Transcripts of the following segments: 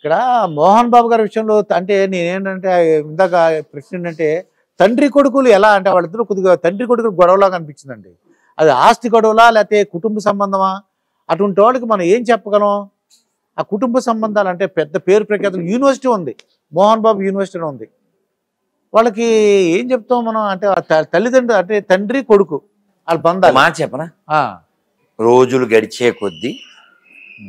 ఇక్కడ మోహన్ బాబు గారి విషయంలో అంటే నేనేంటంటే ఇందాక ప్రశ్న ఏంటంటే తండ్రి కొడుకులు ఎలా అంటే వాళ్ళిద్దరూ కొద్దిగా తండ్రి కొడుకులు గొడవలాగా అనిపించిందండి. అది ఆస్తి గొడవలా లేకపోతే కుటుంబ సంబంధమా? అటువంటి వాళ్ళకి మనం ఏం చెప్పగలం? ఆ కుటుంబ సంబంధాలు అంటే పెద్ద పేరు ప్రఖ్యాతులు యూనివర్సిటీ ఉంది, మోహన్ బాబు యూనివర్సిటీ ఉంది. వాళ్ళకి ఏం చెప్తాం మనం అంటే తల్లిదండ్రులు అంటే తండ్రి కొడుకు వాళ్ళ బంధాలు మాట చెప్పనా? రోజులు గడిచే కొద్దీ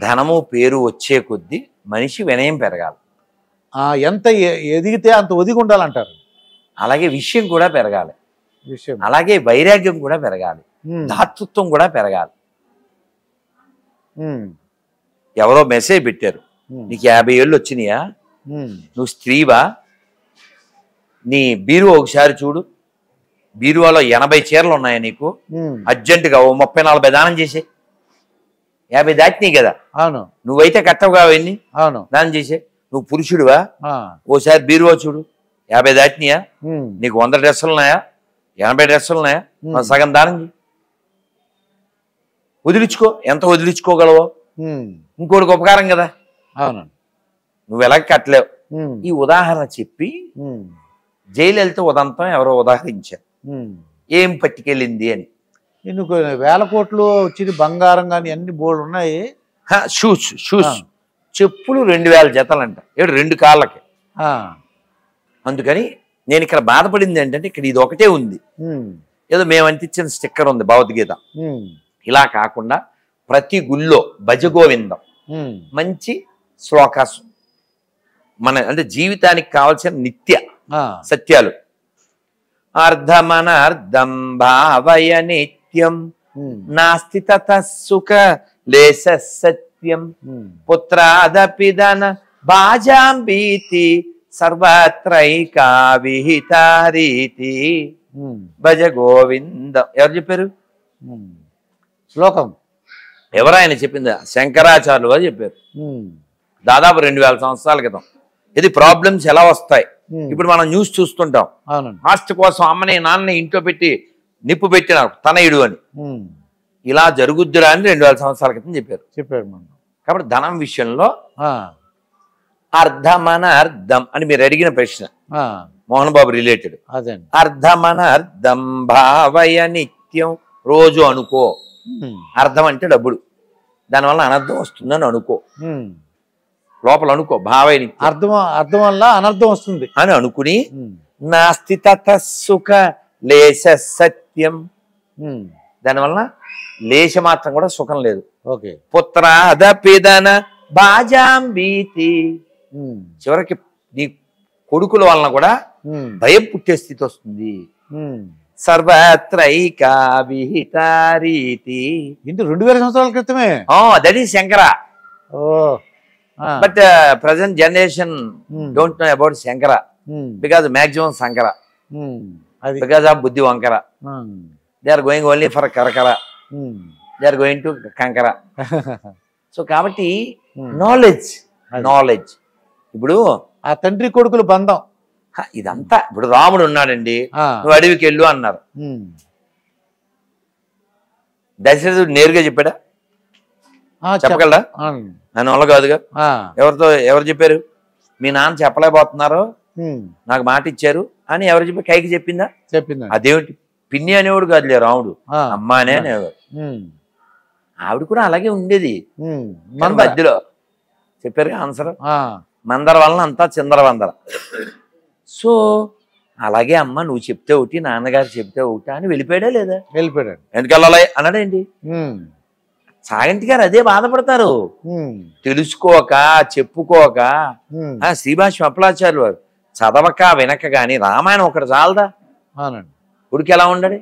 ధనము పేరు వచ్చే కొద్దీ మనిషి వినయం పెరగాలి. ఎంత ఎదిగితే అంత ఒదిగి ఉండాలంటారు. అలాగే విషయం కూడా పెరగాలి, విషయం అలాగే వైరాగ్యం కూడా పెరగాలి, దాతృత్వం కూడా పెరగాలి. ఎవరో మెసేజ్ పెట్టారు, నీకు 50 ఏళ్ళు వచ్చినాయా, నువ్వు స్త్రీవా, నీ బీరువా ఒకసారి చూడు, బీరువాలో 80 చీరలు ఉన్నాయా నీకు, అర్జెంటుగా ఓ 30-40 దానం చేసే. 50 దాటినాయి కదా, అవును, నువ్వైతే కట్టవుగా అవన్నీ, అవును, దానం చేసే. నువ్వు పురుషుడివా, ఓసారి బీరువా చూడు, 50 దాటినాయా, నీకు 100 డ్రెస్సులు ఉన్నాయా, 80 డ్రెస్సులు ఉన్నాయా, సగం దానం చేయి, వదిలించుకో, ఎంత వదిలించుకోగలవో. ఇంకోటికి ఉపకారం కదా, అవును, నువ్వు ఎలాగ కట్టలేవు. ఈ ఉదాహరణ చెప్పి జయలలిత ఉదంతం ఎవరో ఉదాహరించారు, ఏం పట్టుకెళ్ళింది అని. ఎందుకు వేల కోట్లు వచ్చింది, బంగారం కానీ అన్ని బోర్డు ఉన్నాయి. షూస్ చెప్పులు 2000 జతలంట, 2 కాళ్ళకి. అందుకని నేను ఇక్కడ బాధపడింది ఏంటంటే ఇక్కడ ఇది ఒకటే ఉంది, ఏదో మేము అంటించిన స్టిక్కర్ ఉంది భగవద్గీత. ఇలా కాకుండా ప్రతి గుళ్ళో భజగోవిందం మంచి శ్లోకాసు, మన అంటే జీవితానికి కావాల్సిన నిత్య సత్యాలు. అర్ధమనర్ధం భావయ నిత్యం నాస్తి తత సుఖ లేశ సత్యం పుత్రాదపిదన భాజాంబీతి సర్వత్రైకా విహితారీతి భజ గోవిందం. ఎవరు చెప్పారు శ్లోకం? ఎవరాయన చెప్పింది? శంకరాచార్యులు వారు చెప్పారు, దాదాపు 2000 సంవత్సరాల క్రితం. ఇది ప్రాబ్లమ్స్ ఎలా వస్తాయి ఇప్పుడు మనం న్యూస్ చూస్తుంటాం, ఆస్తి కోసం అమ్మని నాన్నని ఇంట్లో పెట్టి నిప్పు పెట్టిన తనయుడు అని. ఇలా జరుగుద్దురా అని 2000 సంవత్సరాల క్రితం చెప్పారు. కాబట్టి ధనం విషయంలో అర్ధమన అర్థం అని మీరు అడిగిన ప్రశ్న మోహన్ బాబు రిలేటెడ్. అర్ధమన అర్థం భావయ నిత్యం, రోజు అనుకో. అర్థం అంటే డబ్బులు, దానివల్ల అనర్థం వస్తుందని అనుకో, లోపల అనుకో. భావయ అర్థం వల్ల అనర్థం వస్తుంది అని అనుకుని నాస్తి తత సుఖ లేశ సత్యం, దానివల్ల లేశ మాత్రం కూడా సుఖం లేదు. పుత్రాద పిదన భాజాంబీతి, చివరికి నీ కొడుకుల వలన కూడా భయం పుట్టే స్థితి వస్తుంది. సర్వత్రైకా విహితారీతి. ఇంటి 2000 సంవత్సరాల క్రితమే. That is Shankara. But present generation don't know about Shankara because maximum Shankara, because of బుద్ధి వంకర. They are going only for కరకర, దే ఆర్ గోయింగ్ టు కంకర. సో కాబట్టి నాలెడ్జ్ ఇప్పుడు ఆ తండ్రి కొడుకుల బంధం ఇదంతా. ఇప్పుడు రాముడు ఉన్నాడండి, నువ్వు అడవికి వెళ్ళు అన్నారు, దశరథుడు నేరుగా చెప్పాడా? చెప్పగలడా? నన్ను వల్ల కాదుగా. ఎవరు చెప్పారు? మీ నాన్న చెప్పలేకపోతున్నారు, నాకు మాట ఇచ్చారు అని ఎవరు చెప్పి? కైకి చెప్పిందా? అదేమిటి పిన్ని అనేవాడు కాదులే రాముడు, అమ్మ అనే అనేవాడు. ఆవిడ కూడా అలాగే ఉండేది. మధ్యలో చెప్పారు ఆన్సర్, మందర వలన అంతా చిందర వందర. సో అలాగే అమ్మ నువ్వు చెప్తే ఒకటి, నాన్నగారు చెప్తే ఒకటి అని వెళ్ళిపోయాడా లేదా? వెళ్ళిపోయాడు. ఎందుకు వెళ్ళాలి అన్నాడేంటి? సాగంటి గారు అదే బాధపడతారు, తెలుసుకోక చెప్పుకోక. శ్రీభాష్యం అప్పలాచార్యులు వారు చదవక వినక గాని రామాయణం ఒకటి చాలదా? కొడుకు ఎలా ఉండడు?